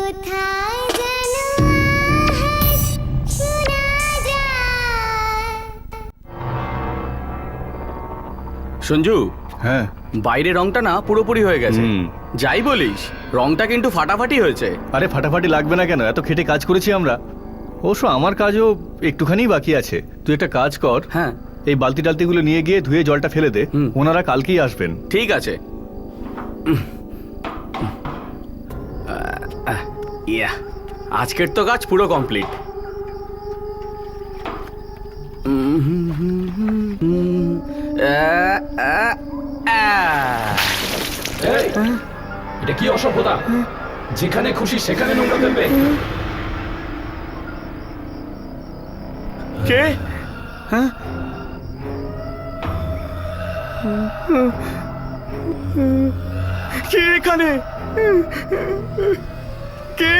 কোথায় যেন আওয়াজ শোনা যায়। সঞ্জু, হ্যাঁ বাইরে রংটা না পুরোপুরি হয়ে গেছে। যাই বলিস, রংটা কিন্তু ফাটাফাটি হয়েছে। আরে ফাটাফাটি লাগবে না কেন, এত খেটে কাজ করেছি আমরা। অবশ্য আমার কাজও একটুখানি বাকি আছে। তুই একটা কাজ কর, হ্যাঁ এই বালতি টালতিগুলো নিয়ে গিয়ে ধুয়ে জলটা ফেলে দে। ওনারা কালকেই আসবেন। ঠিক আছে। ইয়া, আজকের তো কাজ পুরো কমপ্লিট। এটা কি অসভ্যতা? যেখানে খুশি সেখানে নোংরা ফেলবে। কে? হ্যাঁ, কে এখানে? কে?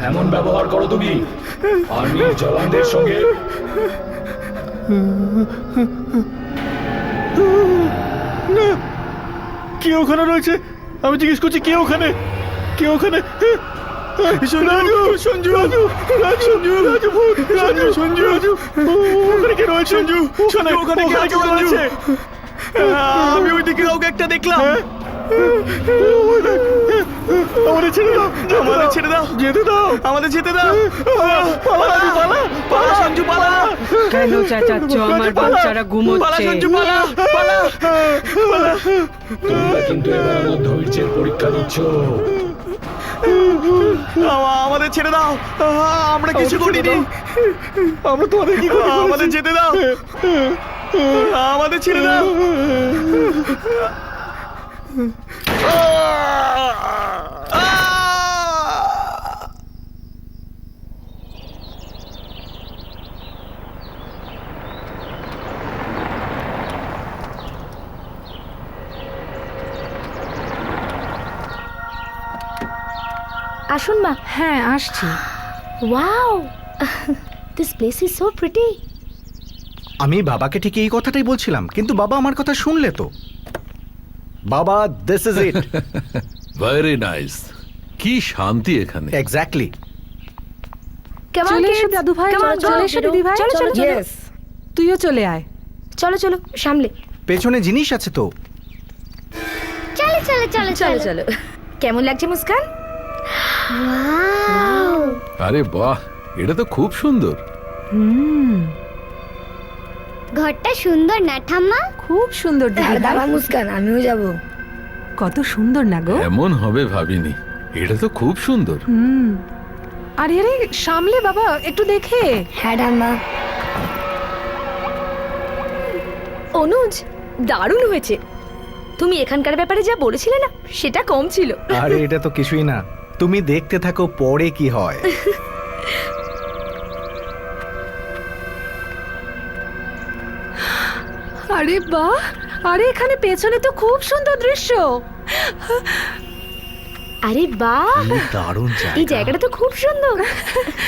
এমন ব্যবহার করো তুমি আর্মির জওয়ানদের সঙ্গে? কে ওখানে রয়েছে? আমি জিজ্ঞেস করছি কে ওখানে? কে ওখানে? রাজু, সঞ্জু, রাজু, সঞ্জু, রাজু, রাজু, সঞ্জু, রাজু, ওখানে কে রয়েছে? সঞ্জু, সঞ্জু, ওখানে কে রয়েছে? আমি ওইদিকে কাউকে একটা দেখলাম। আমাদের ছেড়ে দাও, আমাদের ছেড়ে দাও, যেতে দাও, আমাদের যেতে দাও। পালা, পালা, পালা সঞ্জু, পালা। কেন চেঁচাচ্ছ? আমার বাচ্চারা পালা ঘুমোচ্ছে। সঞ্জু, পালা, পালা। তোমরা কিন্তু এবার আমার ধৈর্যের পরীক্ষা দিচ্ছ। আমাদের ছেড়ে দাও, আমরা কিছু করিনি। আমরা তোমাদের কি করে আমাদের যেতে দাও, আমাদের ছেড়ে দাও। আসুন মা। হ্যাঁ, আসছি। Wow, this place is so pretty. আমি বাবাকে ঠিক এই কথাটাই বলছিলাম, কিন্তু বাবা আমার কথা শুনলে তো। বাবা, this is it. Very nice. কি শান্তি এখানে। এক্স্যাক্টলি। চলে এসো দাদু ভাই, চলে এসো দিদি ভাই। চলো চলো চলো তুইও চলে আয়। চলো চলো সামলে। পেছনে জিনিস আছে তো। চলো চলো চলো চলো চলো। কেমন লাগছে মুস্কান? ওয়াও, আরে বাহ, এটা তো খুব সুন্দর। ঘরটা সুন্দর না ঠাম্মা? খুব সুন্দর দিদি ভাই। মুস্কান, আমিও যাব। কত সুন্দর না গো। এমন হবে ভাবিনি। এটা তো খুব সুন্দর। আরে আরে, সামলে বাবা, একটু দেখে। হ্যাঁ ঠাম্মা। অনুজ, দারুণ হয়েছে। তুমি এখানকার ব্যাপারে যা বলেছিলে না, সেটা কম ছিল। আরে এটা তো কিছুই না, তুমি দেখতে থাকো পরে কি হয়। আরে বাহ, আরে এখানে পেছনে তো খুব সুন্দর দৃশ্য। আরে বাহ, দারুণ এই জায়গাটা তো খুব সুন্দর।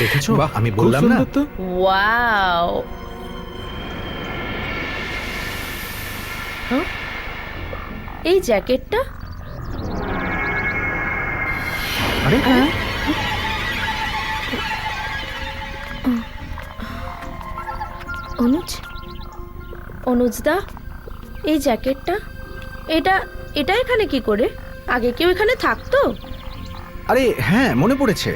দেখেছো? বাহ, আমি খুব বললাম না। সুন্দর তো। ওয়াও। এই জ্যাকেটটা, আরে অনুজ, অনুজদা, এই জ্যাকেটটা, এটা এটা এখানে কি করে? আগে কেউ এখানে থাকতো? আরে হ্যাঁ, মনে পড়েছে,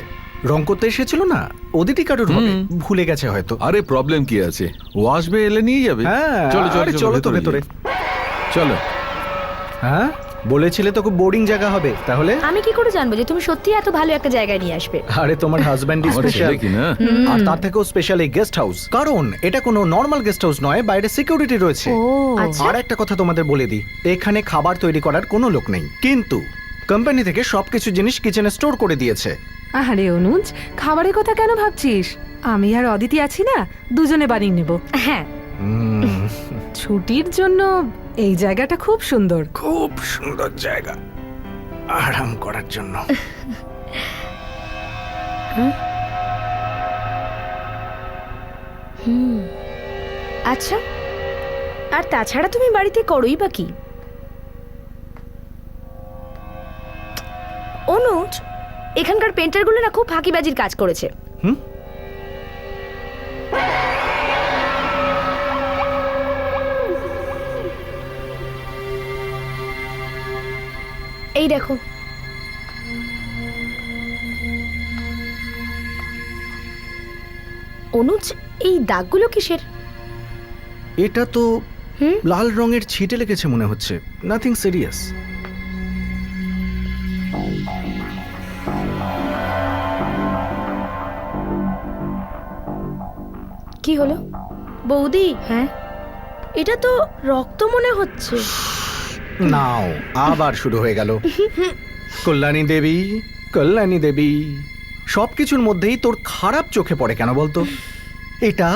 রং করতে এসেছিল না, ওদিটি কারোর হবে, ভুলে গেছে হয়তো। আরে প্রবলেম কি আছে, ও আসবে, এলে নিয়ে যাবে। হ্যাঁ, চলো চলো আরে চলো চলো তো ভেতরে। চলো। হ্যাঁ বলেছিলে তো খুব বোরিং জায়গা হবে, তাহলে? আমি কি করে জানবো যে তুমি সত্যি এত ভালো একটা জায়গায় নিয়ে আসবে? আরে তোমার হাজবেন্ডই আমার স্পেশাল, ছেলে কি না? আর তার থেকেও স্পেশাল এই গেস্ট হাউস, কারণ এটা কোনো নর্মাল গেস্ট হাউস নয়, বাইরে সিকিউরিটি রয়েছে। আচ্ছা। আর একটা কথা তোমাদের বলে দিই, এখানে খাবার তৈরি করার কোনো লোক নেই, কিন্তু কোম্পানি থেকে সবকিছু জিনিস কিচেনে স্টোর করে দিয়েছে। আরে অনুজ, খাবারের কথা কেন ভাবছিস? আমি আর অদিতি আছি না, দুজনে বানিয়ে নেব। হ্যাঁ, ছুটির জন্য এই জায়গাটা খুব সুন্দর। খুব সুন্দর জায়গা আরাম করার জন্য। আচ্ছা। আর তাছাড়া তুমি বাড়িতে করোই বা কি? অনুজ, এখানকার পেন্টারগুলো না খুব ফাঁকিবাজির কাজ করেছে। হুম? এই দেখো, অনুজ, এই দাগগুলো কিসের? এটা তো হুম? লাল রঙের ছিটে লেগেছে মনে হচ্ছে, নাথিং সিরিয়াস। কি হলো বৌদি? হ্যাঁ, এটা তো রক্ত মনে হচ্ছে। নাও, আবার শুরু হয়ে গেল। কল্যাণী দেবী, কল্যাণী দেবী, সবকিছুর মধ্যেই তোর খারাপ চোখে পড়ে কেন বলতো? এটা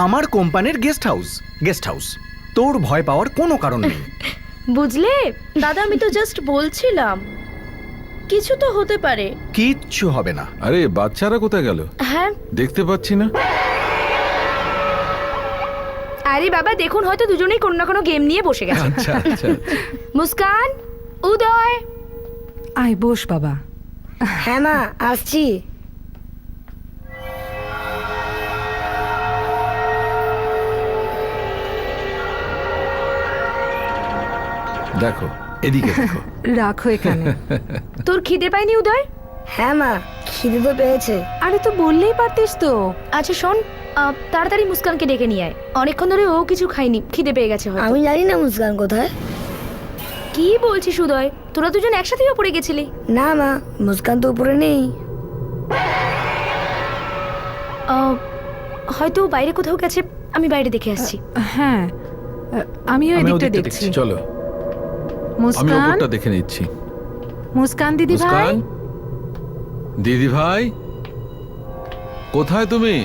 আমার কোম্পানির গেস্ট হাউস, গেস্ট হাউস, তোর ভয় পাওয়ার কোনো কারণ নেই। বুঝলে দাদা, আমি তো জাস্ট বলছিলাম কিছু তো হতে পারে। কিচ্ছু হবে না। আরে বাচ্চারা কোথায় গেল? হ্যাঁ, দেখতে পাচ্ছি না। আরে বাবা দেখুন, হয়তো দুজনেই কোনো না কোনো গেম নিয়ে বসে গেছে। আচ্ছা আচ্ছা। মুস্কান, উদয়। আয় বস বাবা। হ্যাঁ মা, আসছি। দেখো এদিকে দেখো। রাখো এখানে। তোর খিদে পায়নি উদয়? হ্যাঁ মা, খিদে তো পেয়েছে। আরে তো বললেই পারতিস তো। আচ্ছা শোন, তাড়াতাড়ি মুস্কানকে ডেকে নিয়ে আয়, অনেকক্ষণ ধরে ও কিছু খায়নি, খিদে পেয়ে গেছে হয়তো। আমি জানি না মুস্কান কোথায়। কি বলছিস উদয়? তোরা দুজন একসাথেই ওপরে গেছিলি? না মা, মুস্কান তো উপরে নেই। হয়তো ও বাইরে কোথাও গেছে, আমি বাইরে দেখে আসছি। হ্যাঁ, আমিও আমিও এদিকটা ওদিকটা দেখছি। চলো আমি মুস্কান, ওপরটা দেখে নিচ্ছি। মুস্কান দিদি ভাই। মুস্কান, দিদি ভাই, কোথায় তুমি?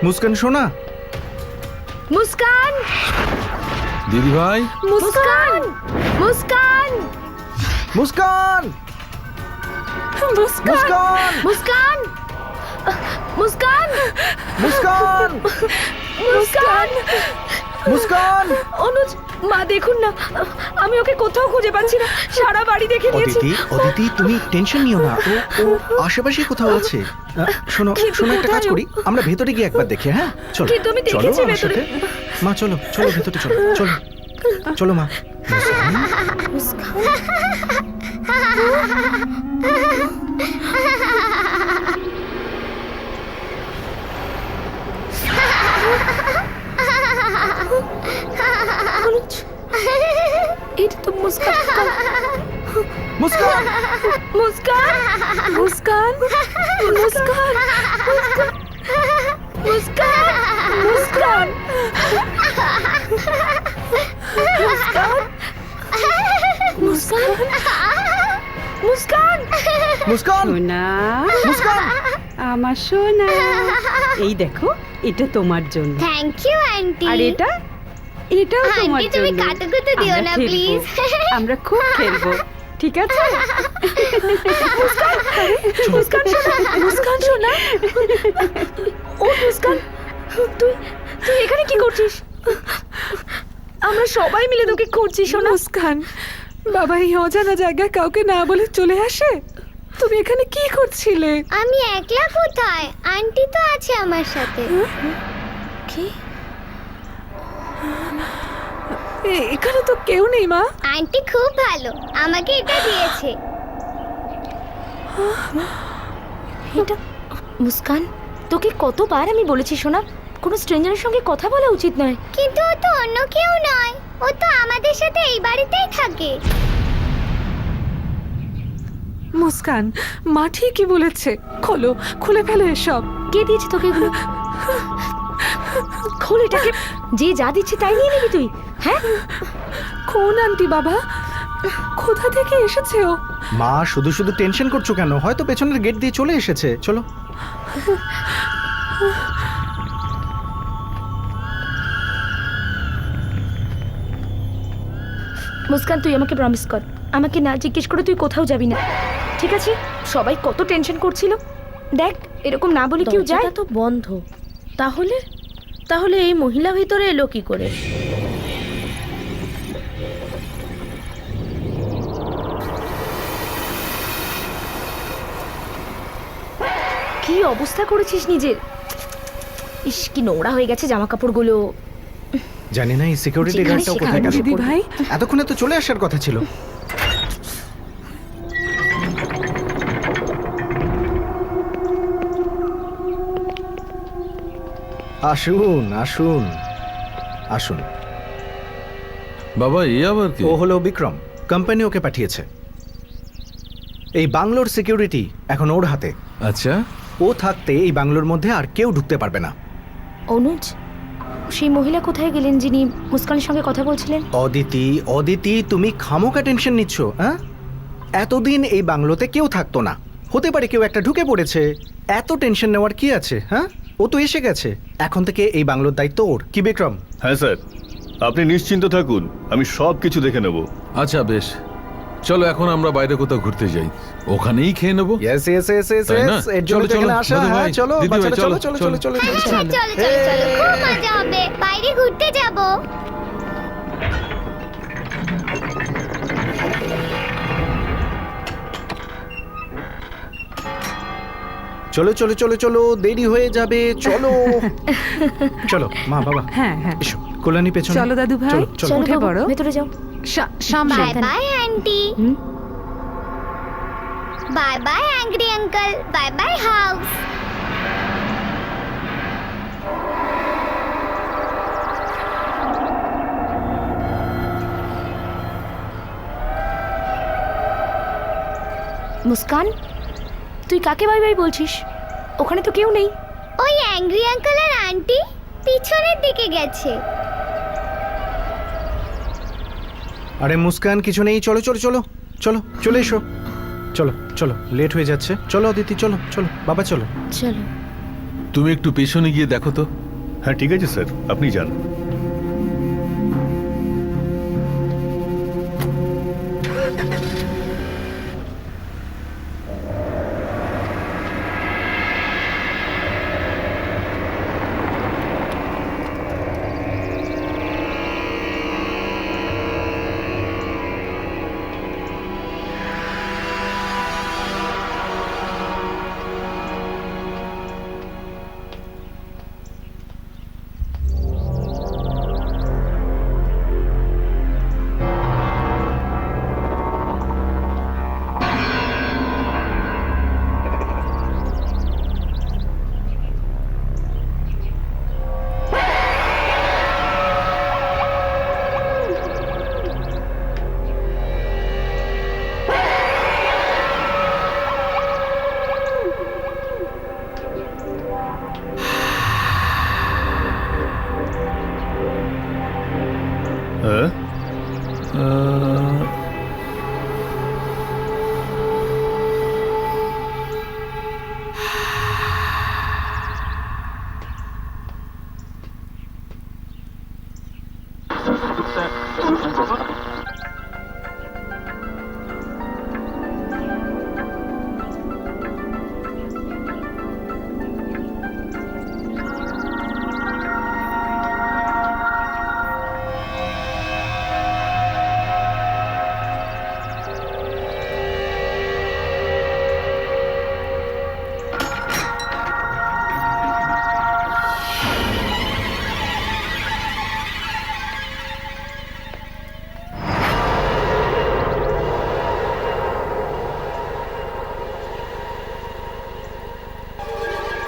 মুস্কান শোনা, মুস্কান, দিদি ভাই, মুস্কান, মুস্কান, মুস্কান, মুস্কান, মুস্কান, মুস্কান, মুস্কান, মুস্কান, মুস্কান, মুস্কান। অনুজ, মা দেখুন না, আমি ওকে কোথাও খুঁজে পাচ্ছি না, সারা বাড়ি দেখে নিয়েছি। অদিতি, অদিতি, তুমি টেনশন নিও না, ও আশেপাশে কোথাও আছে। শোনো, কিন্তু শোনো, একটা কাজ কোথায় ও? করি, আমরা ভেতরে গিয়ে একবার দেখি। হ্যাঁ চলো, কিন্তু আমি চলো দেখেছি আমার ভেতরে। সাথে। মা চলো, চলো ভেতরে, চলো চলো চলো মা। অনুজ, এটা তো মুস্কান। মুস্কান, মুস্কান, মুস্কান, মুস্কান, মুস্কান, মুস্কান, মুস্কান, মুস্কান, মুস্কান, মুস্কান, সোনা, মুস্কান। আমার সোনা, এই দেখো, এটা তোমার জন্য। Thank you aunty. আর এটাও তোমার আন্টি তুমি জন্য। কাটাকুটো দিও আমরা না খেলবো। প্লিজ। আমরা খুব খেলবো, ঠিক আছে? মুস্কান শোনা, মুস্কান শোনা। ও মুস্কান, তুই তুই এখানে কি করছিস? আমরা সবাই মিলে তোকে খুঁজছি শোনা। মুস্কান, বাবা এই অজানা জায়গায় কাউকে না বলে চলে আসে? তুমি এখানে কি করছিলে? আমি একলা কোথায়? আন্টি তো আছে আমার সাথে। কি? এখানে তো কেউ নেই মা। আন্টি খুব ভালো, আমাকে এটা দিয়েছে। এটা মুস্কান, তোকে কতবার আমি বলেছি শোনা, কোনো স্ট্রেঞ্জারের সঙ্গে কথা বলা উচিত নয়। কিন্তু ও তো অন্য কেউ নয়, ও তো আমাদের সাথে এই বাড়িতেই থাকে। মুস্কান, মা ঠিকই বলেছে। খোলো, খুলে ফেলো এসব। কে দিয়েছে তোকে এগুলো? খোল এটাকে। যে যা দিচ্ছে তাই নিয়ে নিবি তুই? হ্যাঁ, কোন আন্টি বাবা? কোথা থেকে এসেছে ও? মা শুধু শুধু টেনশন করছো কেন? হয়তো পেছনের গেট দিয়ে চলে এসেছে। চলো। মুস্কান তুই আমাকে প্রমিস কর, আমাকে না জিজ্ঞেস করে তুই কোথাও যাবি না, ঠিক আছে? সবাই কত টেনশন করছিল, দেখ এরকম না বলে কেউ যায়? দরজাটা তো বন্ধ। তাহলে তাহলে এই মহিলা ভিতরে এলো কি করে? কি অবস্থা করেছিস নিজের! ইস, কি নোংরা হয়ে গেছে জামা কাপড়গুলো। জানি না এই সিকিউরিটি যেখানে গার্ডটাও সেখানে কোথায় গেল। দিদি ভাই, এতক্ষণে তো চলে আসার কথা ছিল। আসুন আসুন আসুন। বাবা এ আবার কি? ও হলো বিক্রম, কোম্পানি ওকে পাঠিয়েছে। এই বাংলোর সিকিউরিটি এখন ওর হাতে। আচ্ছা, ও থাকতে এই বাংলোর মধ্যে আর কেউ ঢুকতে পারবে না। অনুজ, সেই মহিলা কোথায় গেলেন যিনি মুস্কানের সঙ্গে কথা বলছিলেন? অদিতি, অদিতি, তুমি খামোকা টেনশন নিচ্ছ। হ্যাঁ, এতদিন এই বাংলোতে কেউ থাকতো না, হতে পারে কেউ একটা ঢুকে পড়েছে। এত টেনশন নেওয়ার কি আছে? হ্যাঁ, ও তো এসে গেছে, এখন থেকে এই বাংলোর দায়িত্ব ওর। কি বিক্রম? হ্যাঁ স্যার, আপনি নিশ্চিন্ত থাকুন, আমি সব কিছু দেখে নেব। আচ্ছা বেশ, চলো এখন আমরা বাইরে কোথাও ঘুরতে যাই, ওখানেই খেয়ে নেবো। ইয়েস ইয়েস ইয়েস ইয়েস তাই না? ইয়েস, এর জন্য চলো, তো এখানে চলো, আসা। দাদু হ্যাঁ, ভাই, চলো দিদি ভাই, বাচ্চারা, চলো চলো, চলো চলো চলো হ্যাঁ, চলো। চলো চলো চলো, খুব মজা হবে, বাইরে ঘুরতে যাব। চলো চলো চলো চলো, দেরি হয়ে যাবে, চলো চলো। মা বাবা হ্যাঁ হ্যাঁ, এসো, কল্যাণী পেছনে। চলো দাদু ভাই, চলো, চলো। চলো উঠে বাবু, পড়ো। ভেতরে যাও। সামনে। বাই বাই আন্টি, হুম? Bye bye angry uncle, bye bye house. Muskan, তুই কাকে বাই বাই বলছিস? ওখানে তো কেউ নেই। ওই অ্যাংরি আঙ্কেল আর আন্টি পিছনের দিকে গেছে। আরে মুস্কান, কিছু নেই, চলো চলো চলো চলো, চলে এসো। চলো চলো, লেট হয়ে যাচ্ছে। চলো অদিতি, চলো চলো বাবা, চলো। চলো। তুমি একটু পেছনে গিয়ে দেখো তো। হ্যাঁ ঠিক আছে স্যার, আপনি যান।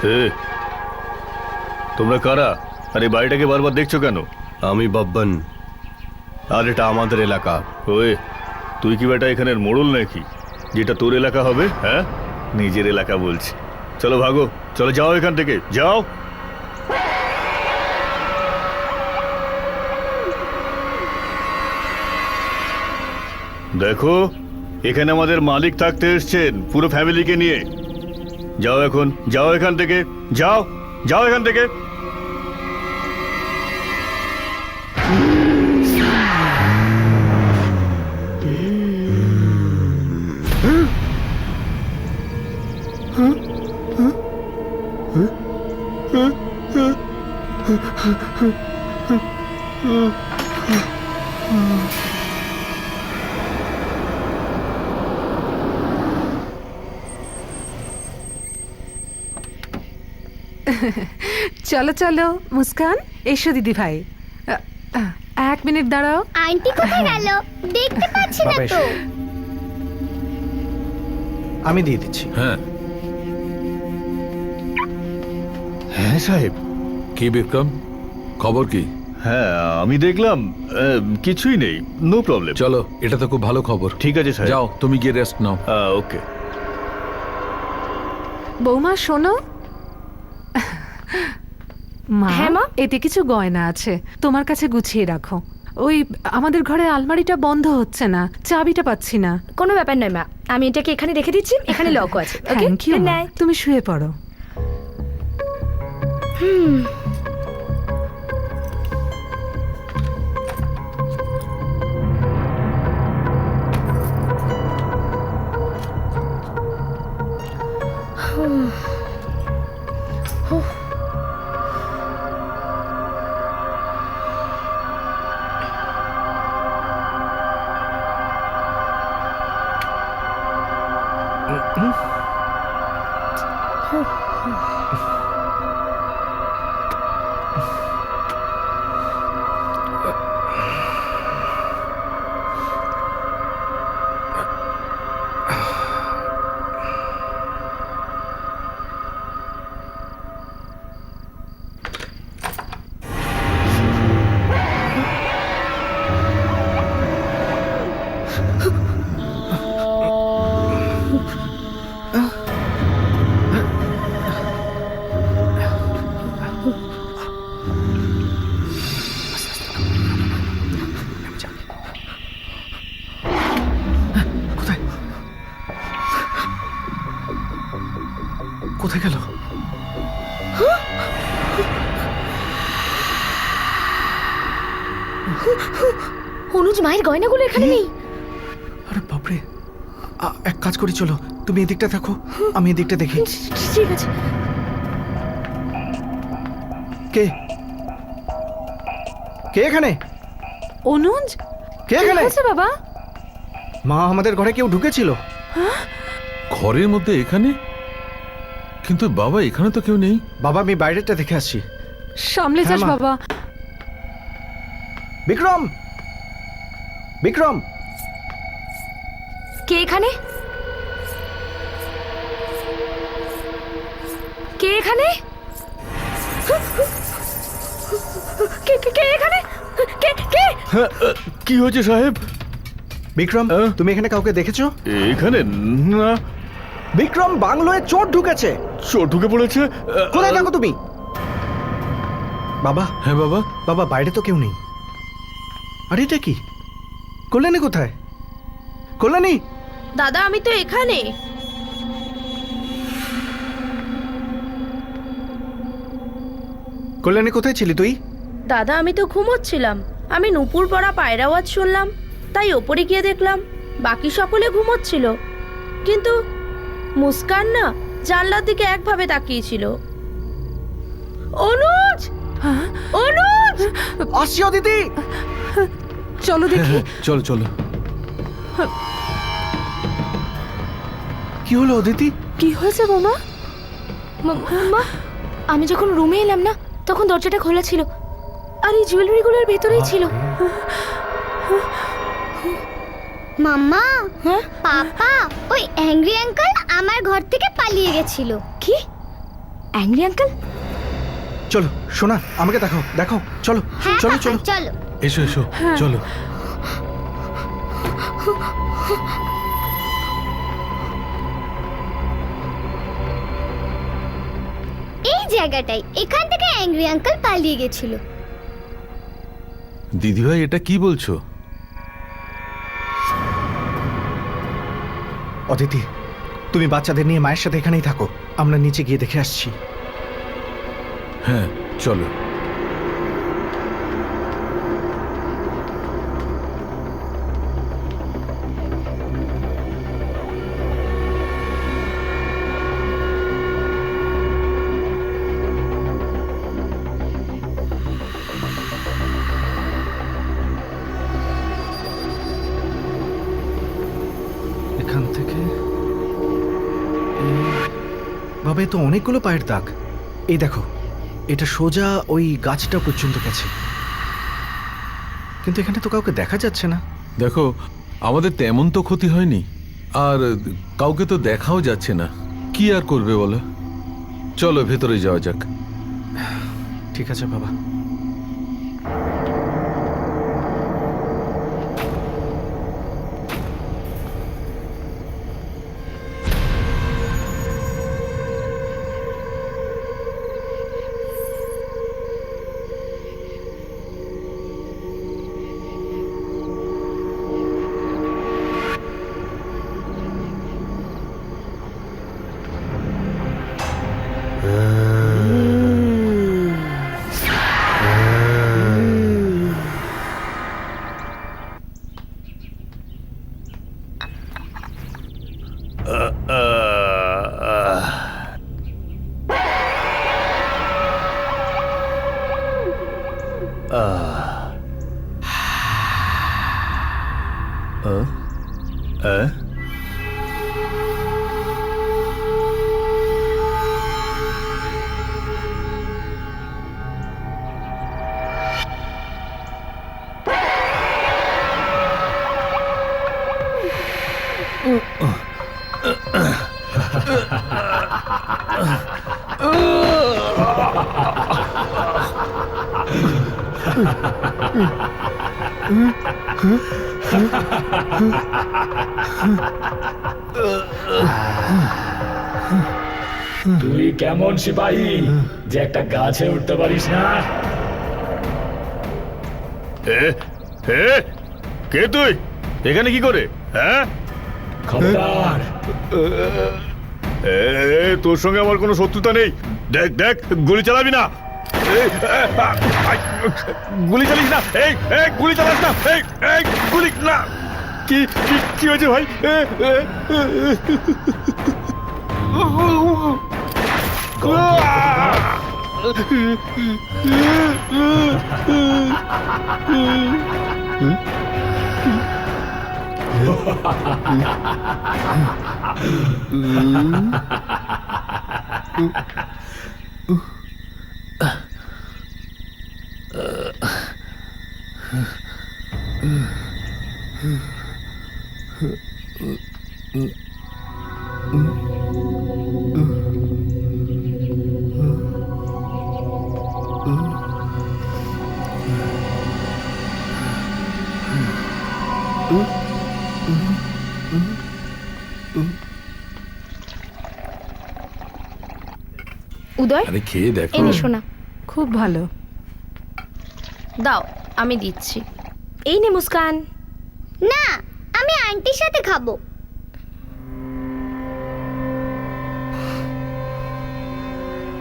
হ্যাঁ, তোমরা কারা? আর এই বাড়িটাকে বারবার দেখছো কেন? আমি বাব্বান, আর এটা আমাদের এলাকা। ওই তুই কি বেটা এখানের মোড়ল নাকি, যেটা তোর এলাকা হবে? হ্যাঁ, নিজের এলাকা বলছি। চলো ভাগো, চলো যাও এখান থেকে, যাও। দেখো, এখানে আমাদের মালিক থাকতে এসছেন পুরো ফ্যামিলিকে নিয়ে। যাও এখন, যাও এখান থেকে, যাও, যাও এখান থেকে। চলো চলো মুস্কান, এসো দিদি ভাই। 1 মিনিট দাঁড়াও। আন্টি কোথায় গেল? দেখতে পাচ্ছি না বাবা তো। এসো। আমি দিয়ে দিচ্ছি। হ্যাঁ, হ্যাঁ সাহেব। কি বিক্রম, খবর কি? হ্যাঁ, আমি দেখলাম কিছুই নেই, নো প্রবলেম। চলো, এটা তো খুব ভালো খবর। ঠিক আছে সাহেব। যাও, তুমি গিয়ে রেস্ট নাও। ওকে। বৌমা শোনো। মা, হ্যাঁ, মা? এতে কিছু গয়না আছে, তোমার কাছে গুছিয়ে রাখো। ওই আমাদের ঘরে আলমারিটা বন্ধ হচ্ছে না, চাবিটা পাচ্ছি না। কোনো ব্যাপার নয় মা, আমি এটাকে এখানে রেখে দিচ্ছি, এখানে লকও আছে। ওকে, থ্যাংক ইউ। Good night. তুমি শুয়ে পড়ো। কোথায় গেল? অনুজ, মায়ের গয়নাগুলো এখানে নেই। আরে বাপরে, এক কাজ করি, চলো তুমি এদিকটা দেখো, আমি এদিকটা দেখি। ঠিক আছে। কে কে এখানে? অনুজ, কে কি এখানে? হয়েছে বাবা? মা, আমাদের ঘরে কেউ ঢুকেছিল। ঘরের মধ্যে এখানে? কিন্তু বাবা, এখানে তো কেউ নেই। বাবা, আমি বাইরেটা দেখে আসছি। সামলে হ্যাঁ, যাস মা। বাবা। বিক্রম, বিক্রম, কে এখানে? কে এখানে? কে এখানে? কে? কি হয়েছে সাহেব? বিক্রম, তুমি এখানে কাউকে দেখেছো? এখানে না। বিক্রম, বাংলোয় চোর ঢুকেছে। চোর ঢুকে পড়েছে? কোথায় দেখো তুমি? বাবা, হ্যাঁ বাবা। বাবা, বাইরে তো কেউ নেই। আরে এটা কি? কল্যাণী কোথায়? কল্যাণী! দাদা, আমি তো এখানে। কল্যাণী, কোথায় ছিলি তুই? দাদা, আমি তো ঘুমোচ্ছিলাম। আমি নুপুর পড়া পায়ের আওয়াজ শুনলাম, তাই ওপরে গিয়ে দেখলাম বাকি সকলে ঘুমোচ্ছিল, কিন্তু মুস্কান না জানলার দিকে একভাবে তাকিয়েছিল। অনুজ, অনুজ! আসছি দিদি। চলো দেখি। চলো চলো। কি হলো অদিতি? কি হয়েছে বৌমা? মা, আমি যখন রুমে এলাম না, তখন দরজাটা খোলা ছিল, আর এই জুয়েলারিগুলোর ভেতরেই ছিল। মাম্মা, পাপা, ওই অ্যাংরি আঙ্কেল আমার ঘর থেকে পালিয়ে গেছিল। কি? Angry uncle? চলো সোনা, আমাকে দেখাও দেখাও, চলো হ্যাঁ চলো কাকা, চলো। চলো। এসো এসো চলো। এই জায়গাটাই, এখান থেকে অ্যাংরি আঙ্কেল পালিয়ে গেছিল। দিদিভাই এটা কি বলছো? অদিতি, তুমি বাচ্চাদের নিয়ে মায়ের সাথে এখানেই থাকো, আমরা নিচে গিয়ে দেখে আসছি। হ্যাঁ চলো। এখান থেকে বাবা, এ তো অনেকগুলো পায়ের দাগ। এই দেখো, এটা সোজা ওই গাছটা পর্যন্ত গেছে, কিন্তু এখানে তো কাউকে দেখা যাচ্ছে না। দেখো আমাদের তেমন তো ক্ষতি হয়নি, আর কাউকে তো দেখাও যাচ্ছে না, কি আর করবে বলো। চলো ভেতরে যাওয়া যাক। ঠিক আছে বাবা। তুই কেমন সিপাহী যে একটা গাছে উঠতে পারিস না? কে তুই? এখানে কি করে? হ্যাঁ, খবরদার! তোর সঙ্গে আমার কোনো শত্রুতা নেই। দেখ দেখ, গুলি চালাবি না। গুলি চালিস না। এই গুলি চালাস না। এই গুলি না। কি কি কি হয়েছে ভাই? উদয়, আরে খেয়ে দেখো। এনে শোনা। খুব ভালো। দাও, আমি দিচ্ছি। এই নে মুস্কান। না, আমি আন্টির সাথে খাবো।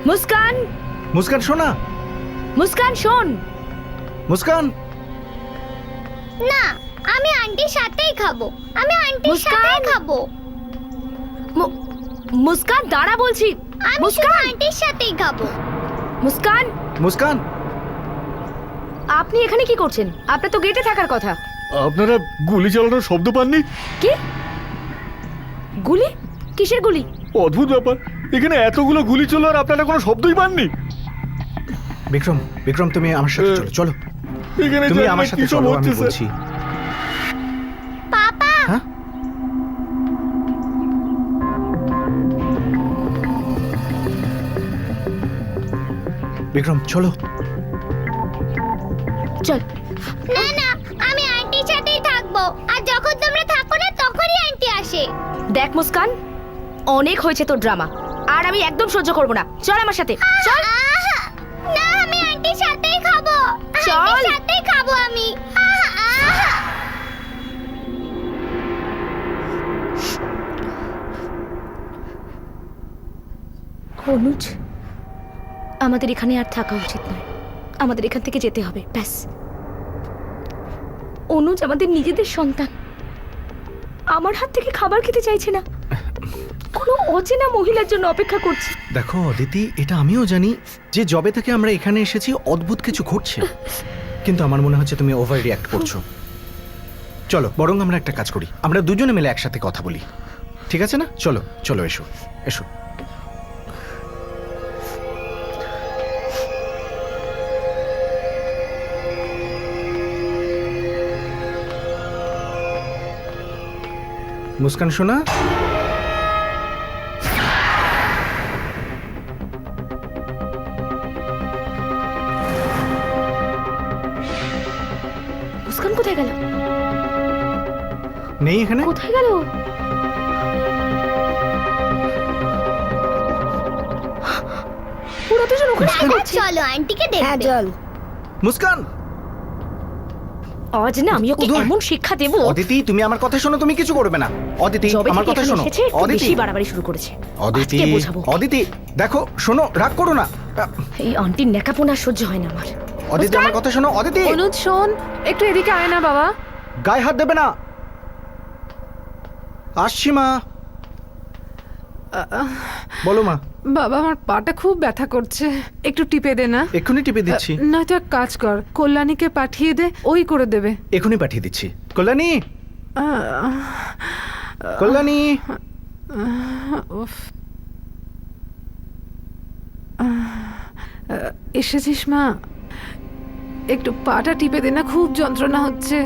মুস্কান, মুস্কান শোনা, মুস্কান শোন। মুস্কান। না, আমি আন্টির সাথেই খাবো। আমি আন্টির মুস্কান! সাথেই খাবো। মুস্কান দাঁড়া বলছি। আমি শুধু আন্টির সাথেই খাবো। মুস্কান, মুস্কান, আপনি এখানে কি করছেন? আপনার তো গেটে থাকার কথা। আপনারা গুলি চালানোর শব্দ পাননি? কি গুলি? কিসের গুলি? অদ্ভুত ব্যাপার, এখানে এতগুলো গুলি চলো আর আপনারা কোনো শব্দই পাননি। বিক্রম, বিক্রম তুমি আমার সাথে চলো, চলো। এখানে তুমি জানি না আমার সাথে কি সব চলো, আমি হচ্ছে, স্যার। বলছি। পাপা, হ্যাঁ, বিক্রম চলো। চল। না না, আমি আন্টির সাথেই থাকবো। আর যখন তোমরা থাকো না তখনই আন্টি আসে। দেখ মুস্কান, অনেক হয়েছে তোর ড্রামা, আর আমি একদম সহ্য করব না। চল আমার সাথে, চল। আহা! না, আমি আন্টির সাথেই খাবো। চল। আন্টির সাথেই খাবো আমি। আহা! আহা! অনুজ, আমাদের এখানে আর থাকা উচিত নয়, আমাদের এখান থেকে যেতে হবে, ব্যাস। অনুজ আমাদের নিজেদের সন্তান, আমার হাত থেকে খাবার খেতে চাইছে না, কোনো অচেনা মহিলার জন্য অপেক্ষা করছে। দেখো অদিতি, এটা আমিও জানি যে জবে থেকে আমরা এখানে এসেছি অদ্ভুত কিছু ঘটছে, কিন্তু আমার মনে হচ্ছে তুমি ওভার রিঅ্যাক্ট করছো। চলো বরং আমরা একটা কাজ করি, আমরা দুজনে মিলে একসাথে কথা বলি, ঠিক আছে না? চলো চলো, এসো এসো। মুস্কান সোনা, মুস্কান কোথায় গেল? নেই এখানে? কোথায় গেল? ওরা দুজন ওখানে কি দাদা, করছে? চলো আন্টিকে হ্যাঁ দেখবে। চল। মুস্কান! আজ না আমি ওকে ধুর। এমন শিক্ষা দেবো। অদিতি, তুমি আমার কথা শোনো, তুমি কিছু করবে না। অদিতি জবে আমার থেকে কথা এখানে শোনো। এসেছে, একটু অদিতি, বেশি বাড়াবাড়ি শুরু করেছে। অদিতি, আজকে বোঝাবো। অদিতি দেখো শোনো, রাগ করো না। এই আন্টির নেকাপোনা সহ্য হয় না আমার। অদিতি আমার কথা শোনো। অদিতি, অনুজ শোন, একটু এদিকে আয় না বাবা। গায়ে হাত দেবে না। আসছি মা। বলো মা। বাবা, আমার পাটা খুব ব্যথা করছে, একটু টিপে দে না। এক্ষুনি টিপে দিচ্ছি। নয়তো এক কাজ কর, কল্যাণীকে পাঠিয়ে দে, ওই করে দেবে। এক্ষুনি পাঠিয়ে দিচ্ছি। কল্যাণী, কল্যাণী। উফ। এসেছিস মা? একটু পাটা টিপে দে না, খুব যন্ত্রণা হচ্ছে।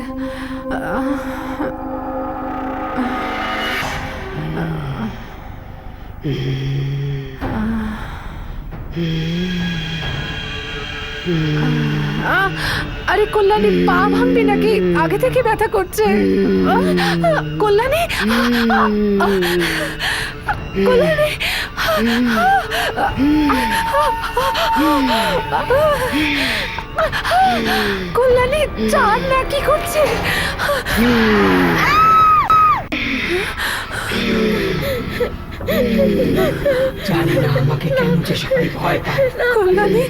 আরে কল্যাণী, পা ভাঙবি নাকি? আগে থেকে ব্যথা করছে। কল্যাণী, কল্যাণী, কল্যাণী, চাঁদ না, কি করছে? জানি না আমাকে কেন যে সবাই ভয় পায়। কল্যাণী,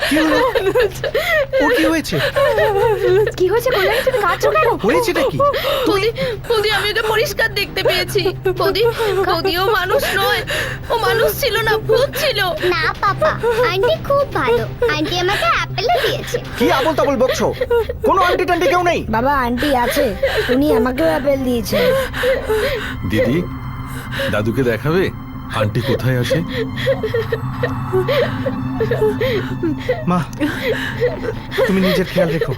কি হলো? ওর কি হয়েছে? কি হয়েছে কল্যাণী, তুমি কাঁদছো কেন? হয়েছেটা কি? বৌদি, আমি ওকে পরিষ্কার দেখতে পেয়েছি। বৌদিও মানুষ নয়, ও মানুষ ছিল না, ভূত ছিল। না পাপা, আন্টি খুব ভালো। আন্টি আমাকে অ্যাপেলও দিয়েছে। কি আবল তাবল বকছো? কোনো আন্টি টান্টি কেউ নেই। বাবা আন্টি আছে, উনি আমাকেও আপেল দিয়েছে। দিদি, দাদুকে দেখাবে আন্টি কোথায় আসে? মা, তুমি নিজের খেয়াল রেখো,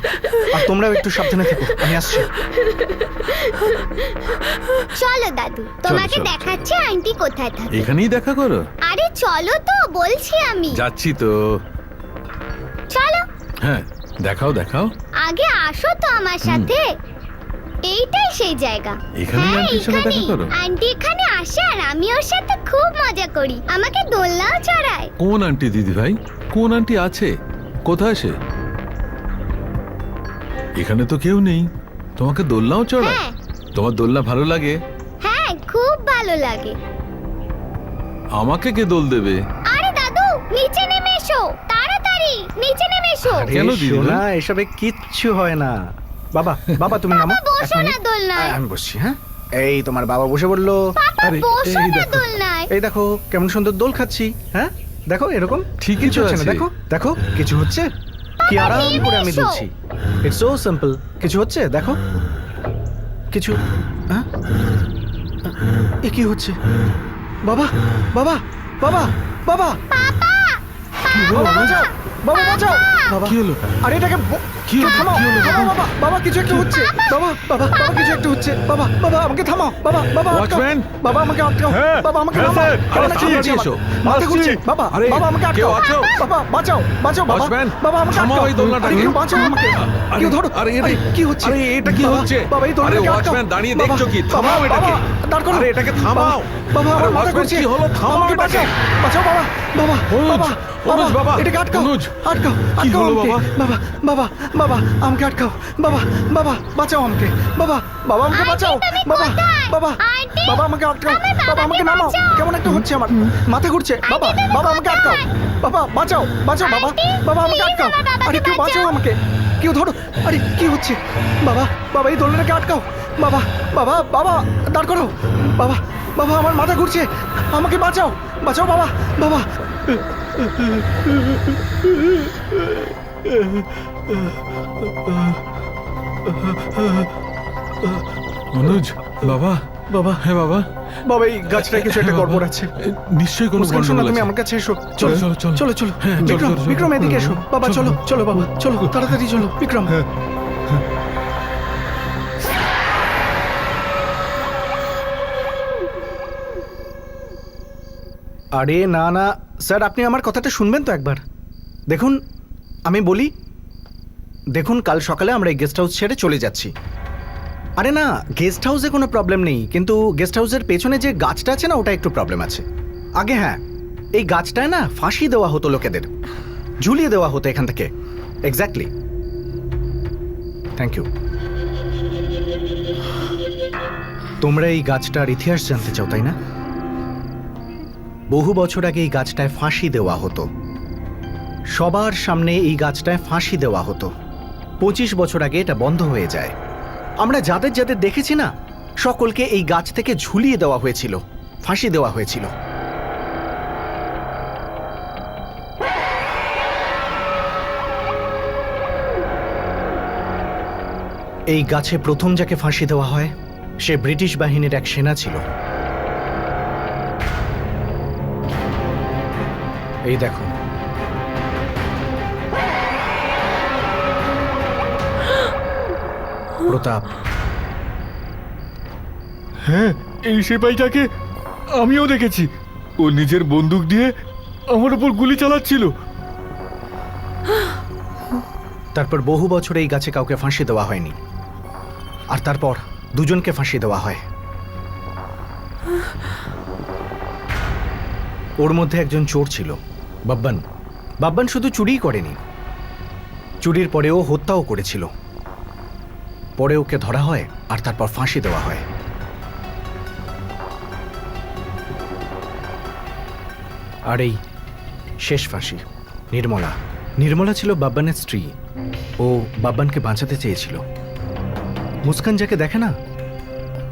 আর তোমরাও একটু সাবধানে থেকো। আমি আসছি। চলো দাদু, তোমাকে চলো। দেখাচ্ছি আন্টি কোথায় থাকে। এখানেই দেখা করো? আরে চলো তো, বলছি আমি। যাচ্ছি তো। চলো, হ্যাঁ, দেখাও দেখাও। আগে আসো তো আমার সাথে। এইটাই সেই জায়গা। এখানেই আন্টির সাথে দেখা করো? আন্টি এখানে আসে আর আমি ওর সাথে খুব মজা করি। আমাকে দোলনাও চড়ায়। কোন আন্টি দিদি ভাই? কোন আন্টি আছে? কোথায় সে? এখানে তো কেউ নেই, তোমাকে দোলনাও চড়ায়? হ্যাঁ। তোমার দোলনা ভালো লাগে? হ্যাঁ, খুব ভালো লাগে। আমাকে কে দোল দেবে? আরে দাদু, নিচে নেমে এসো তাড়াতাড়ি, নিচে নেমে এসো। আরে কেন দিদি ভাই? সোনা, এসবে কিচ্ছু হয় না। বাবা, বাবা তুমি নামো। বাবা, বসো এক না মিনিট। দোলনায়। আমি বসছি। হ্যাঁ, এই তোমার বাবা বসে বললো। পাপা, আরে, বসো এই না দেখো। দোলনায়। এই দেখো কেমন সুন্দর দোল খাচ্ছি। হ্যাঁ দেখো, এরকম ঠিকই কিছু তো হচ্ছে না। আছে। দেখো দেখো, কিছু হচ্ছে কি আরাম নেমে করে আমি এসো। দুলছি। It's so simple. কিছু হচ্ছে দেখো, কিছু। হ্যাঁ, এ কি হচ্ছে? বাবা, বাবা, বাবা, বাবা, পাপা, কি হলো? বাবা, বাবা বাঁচাও বাবা কি হলো? আরে এটাকে কি হলো? থামাও কি হলো, বাবা বাবা বাবা কিছু একটা হচ্ছে বাবা বাবা বাবা কিছু একটা হচ্ছে বাবা বাবা আমাকে থামাও বাবা বাবা আটকাও। Watchman? বাবা আমাকে আটকাও হ্যাঁ, বাবা আমাকে হ্যাঁ, থামাও স্যার। বাবা, আরে কি হচ্ছে তাড়াতাড়ি এসো। আমার? মাথা ঘুরছে বাবা আরে, বাবা আমাকে কেউ আটকাও আছো? বাবা বাঁচাও বাঁচাও বাবা Watchman? বাবা আমাকে থামাও আটকাও এই দোলনাটাকে। আরে, কেউ বাঁচাও আমাকে আরে, কেউ ধরো আরে, এটা- কি হচ্ছে আরে, এটা কি বাবা, হচ্ছে? বাবা এই আরে, দোলনাটাকে আটকাও। Watchman, দাঁড়িয়ে বাবা, দেখছো কি? বাবা, থামাও এটাকে। বাবা, দাঁড় করো। আরে, এটাকে থামাও। বাবা আরে, আমার মাথা Watchman, ঘুরছে কি হলো? থামাও আমাকে এটাকে। বাঁচাও বাঁচাও বাবা বাবা অনুজ, বাবা অনুজ, বাবা, এটাকে আটকাও অনুজ। আটকাও কি আটকাও হলো, আমাকে। বাবা? বাবা বাবা বাবা আমাকে আটকাও বাবা বাবা বাঁচাও আমাকে বাবা বাবা আমাকে আন্টি, বাঁচাও তুমি বাবা কোথায়? বাবা আন্টি, বাবা আমাকে আটকাও আমার বাবা আমাকে বাবাকে নামাও বাঁচাও। কেমন একটা হচ্ছে আমার মাথা ঘুরছে বাবা আন্টি, তুমি বাবা আমাকে আটকাও কোথায়? বাবা বাঁচাও বাঁচাও বাবা আন্টি, বাবা আমাকে please আটকাও আমার বাবাকে আরে কেউ বাঁচাও বাঁচাও। আমাকে কেউ ধরো আরে কি হচ্ছে বাবা বাবা এই দোলনাটাকে আটকাও বাবা বাবা বাবা দাঁড় করো বাবা বাবা আমার মাথা ঘুরছে আমাকে বাঁচাও বাঁচাও বাবা বাবা অনুজ, বাবা বাবা হ্যাঁ বাবা, বাবা এই গাছটায় কিছু একটা হ্যাঁ, বাবা। গড়বড় আছে নিশ্চয়ই কোনো মুস্কান শোনো গন্ডগোল তুমি আছে। আমার কাছে এসো চলো চলো, চলো। চলো চলো হ্যাঁ, চলো, বিক্রম চলো, চলো। বিক্রম এদিকে এসো বাবা চলো। চলো চলো বাবা চলো তাড়াতাড়ি চলো বিক্রম আরে না না স্যার আপনি আমার কথাটা শুনবেন তো একবার দেখুন আমি বলি দেখুন কাল সকালে আমরা এই গেস্ট হাউস ছেড়ে চলে যাচ্ছি আরে না গেস্ট হাউসে কোনো প্রবলেম নেই কিন্তু গেস্ট হাউসের পেছনে যে গাছটা আছে না ওটা একটু প্রবলেম আছে আগে হ্যাঁ এই গাছটায় না ফাঁসি দেওয়া হতো লোকেদের ঝুলিয়ে দেওয়া হতো এখান থেকে এক্স্যাক্টলি থ্যাংক ইউ তোমরা এই গাছটার ইতিহাস জানতে চাও তাই না বহু বছর আগে এই গাছটায় ফাঁসি দেওয়া হতো সবার সামনে এই গাছটায় ফাঁসি দেওয়া হতো 25 বছর আগে এটা বন্ধ হয়ে যায় আমরা যাদের যাদের দেখেছি না সকলকে এই গাছ থেকে ঝুলিয়ে দেওয়া হয়েছিল ফাঁসি দেওয়া হয়েছিল এই গাছে প্রথম যাকে ফাঁসি দেওয়া হয় সে ব্রিটিশ বাহিনীর এক সেনা ছিল এই দেখো প্রতাপ হ্যাঁ এই সিপাহীটাকে আমিও দেখেছি ও নিজের বন্দুক দিয়ে আমার উপর গুলি চালাচ্ছিল তারপর বহু বছর এই গাছে কাউকে ফাঁসি দেওয়া হয়নি আর তারপর দুজনকে ফাঁসি দেওয়া হয় ওর মধ্যে একজন চোর ছিল বাব্বান বাব্বান শুধু চুরিই করেনি চুরির পরেও হত্যাও করেছিল পরে ওকে ধরা হয় আর তারপর ফাঁসি দেওয়া হয় আর এই শেষ ফাঁসি নির্মলা নির্মলা ছিল বাব্বানের স্ত্রী ও বাব্বানকে বাঁচাতে চেয়েছিল মুস্কান যাকে দেখে না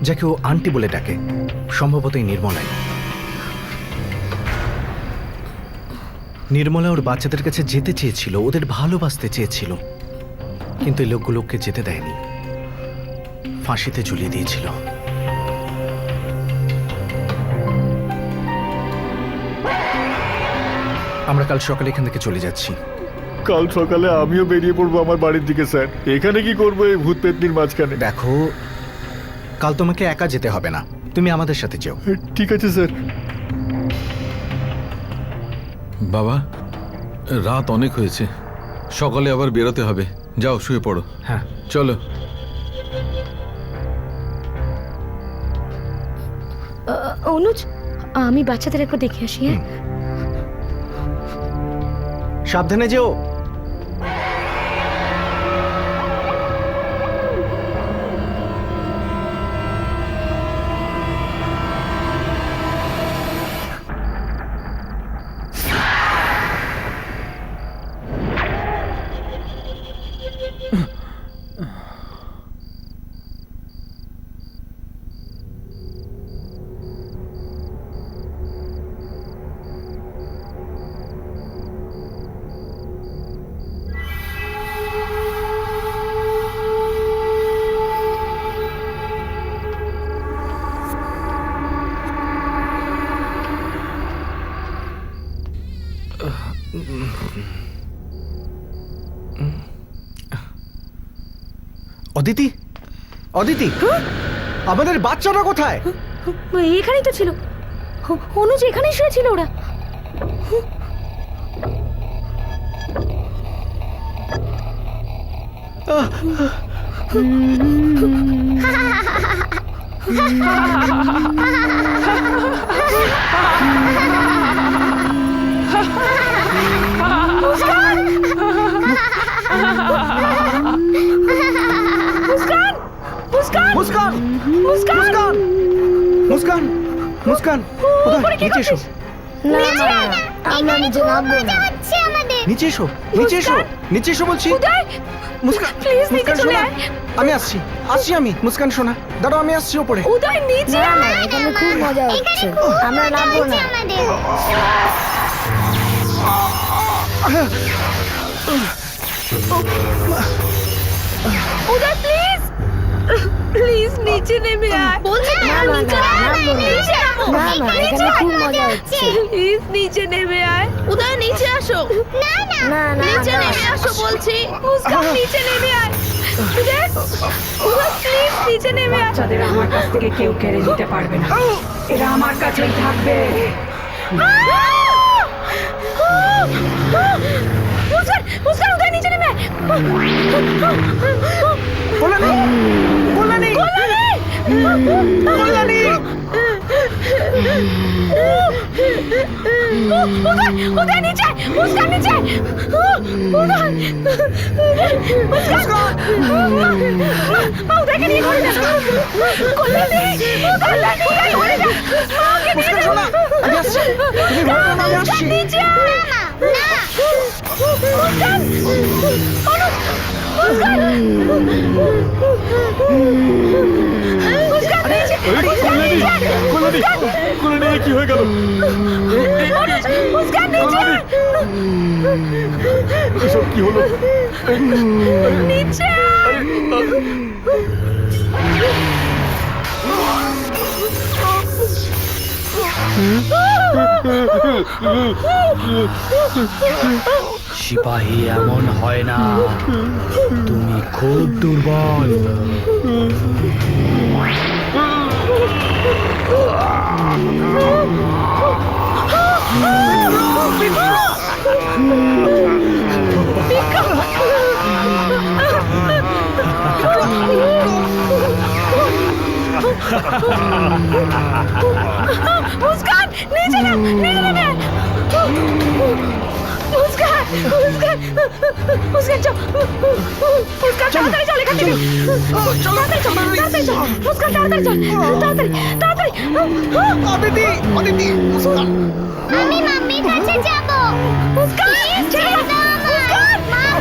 যাকে ও আন্টি বলে ডাকে সম্ভবত এই নির্মলাই নির্মলা ওর বাচ্চাদের কাছে যেতে চেয়েছিল ওদের ভালোবাসতে চেয়েছিল কিন্তু এই লোকগুলোকে যেতে দেয়নি ফাঁসিতে ঝুলিয়ে দিয়েছিল আমরা কাল সকালে এখান থেকে চলে যাচ্ছি কাল সকালে আমিও বেরিয়ে পড়বো আমার বাড়ির দিকে স্যার এখানে কি করবো এই ভূত পেতনির মাঝখানে দেখো কাল তোমাকে একা যেতে হবে না তুমি আমাদের সাথে যেও ঠিক আছে স্যার বাবা রাত অনেক হয়েছে সকালে আবার বেরোতে হবে যাও শুয়ে পড়ো হ্যাঁ চলো অনুজ আমি বাচ্চাদের একবার দেখে আসি হ্যাঁ সাবধানে যেও অদিতি, অদিতি, আমাদের বাচ্চাটা কোথায়? এখানেই তো ছিল। অনুজ এখানেই শুয়েছিল ওরা। মুস্কান, মুস্কান, মুস্কান, মুস্কান, কোথায়? নিচে এসো, না না আমরা নিচে নামবো না। হচ্ছে আমাদের। নিচে এসো, নিচে এসো, নিচে এসো বলছি। মুস্কান, Please, নিচে মুস্কান চলে শোনা, আয়। আমি আসছি, আসছি আমি। মুস্কান শোনা, দাঁড়াও, আমি আসছি ওপরে। উদয় নিচে না না এখানে খুব মজা হচ্ছে, আমরা নামবো না। আমাদের। উদয় প্লিজ, প্লিজ নিচে নেমে আয়। বলছি না না না নামবো না, না না এখানে খুব মজা হচ্ছে। প্লিজ নিচে নেমে আয়। উদয় নিচে আসো, না না না না নিচে না। নেমে আসো বলছি। মুস্কান নিচে নেমে আয়। উদয়, উদয় প্লিজ নিচে নেমে আয়। বাচ্চাদের আমার কাছ থেকে কেউ কেড়ে নিতে পারবে না, এরা আমার কাছেই থাকবে। মুস্কান, মুস্কান উদয় নিচে নেমে আয়। কল্যাণী, কল্যাণী, কল্যাণী। উদয়, উদয় নিচে, মুস্কান নিচে। উদয়, মুস্কান, উদয়কে নিয়ে ঘরে যা। কল্যাণী, কল্যাণী, উদয় ঘরে যা। মাকে নিয়ে মুস্কান যা। শোনা, আমি আসছি, তুমি ভয় পেও না, আমি আসছি। নিচে আয়। মুস্কান, অনুজ, মুস্কান, মুস্কান নিচে, মুস্কান নিচে। কল্যাণী, কল্যাণী, কি হয়ে গেল? অনুজ, মুস্কান নিচে। এসব কি হলো? নিচে আয়। সিপাহী এমন হয় না, তুমি খুব দুর্বল। মুস্কান নিচে না, নিচে নেমে আয়। মুস্কান, মুস্কান, মুস্কান চল, মুস্কান তাড়াতাড়ি চল এখান থেকে। তাড়াতাড়ি চল, তাড়াতাড়ি চল, মুস্কান তাড়াতাড়ি চল, তাড়াতাড়ি, তাড়াতাড়ি। অদিতি, অদিতি, মুস্কান। আমি মাম্মির কাছে যাব। মুস্কান ছেড়ে দাও, মুস্কান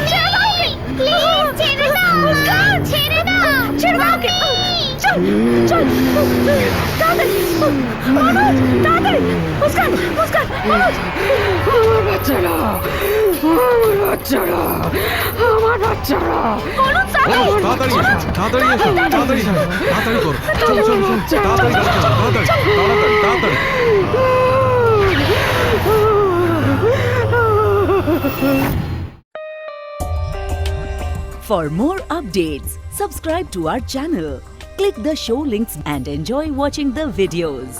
ছেড়ে দাও ওকে। প্লিজ ছেড়ে দাও। মুস্কান ছেড়ে দাও। ছেড়ে দাও ওকে। চল, চল, তাড়াতাড়ি, অনুজ, তাড়াতাড়ি, মুস্কান, মুস্কান, অনুজ। আমার বাচ্চারা, আমার বাচ্চারা, আমার বাচ্চারা। অনুজ তাড়াতাড়ি, তাড়াতাড়ি এসো, তাড়াতাড়ি এসো, তাড়াতাড়ি এসো, তাড়াতাড়ি করো। চলো, চলো, চলো, তাড়াতাড়ি গাড়ি চালাও, তাড়াতাড়ি, তাড়াতাড়ি, তাড়াতাড়ি। For more updates, subscribe to our channel, click the show links and enjoy watching the videos.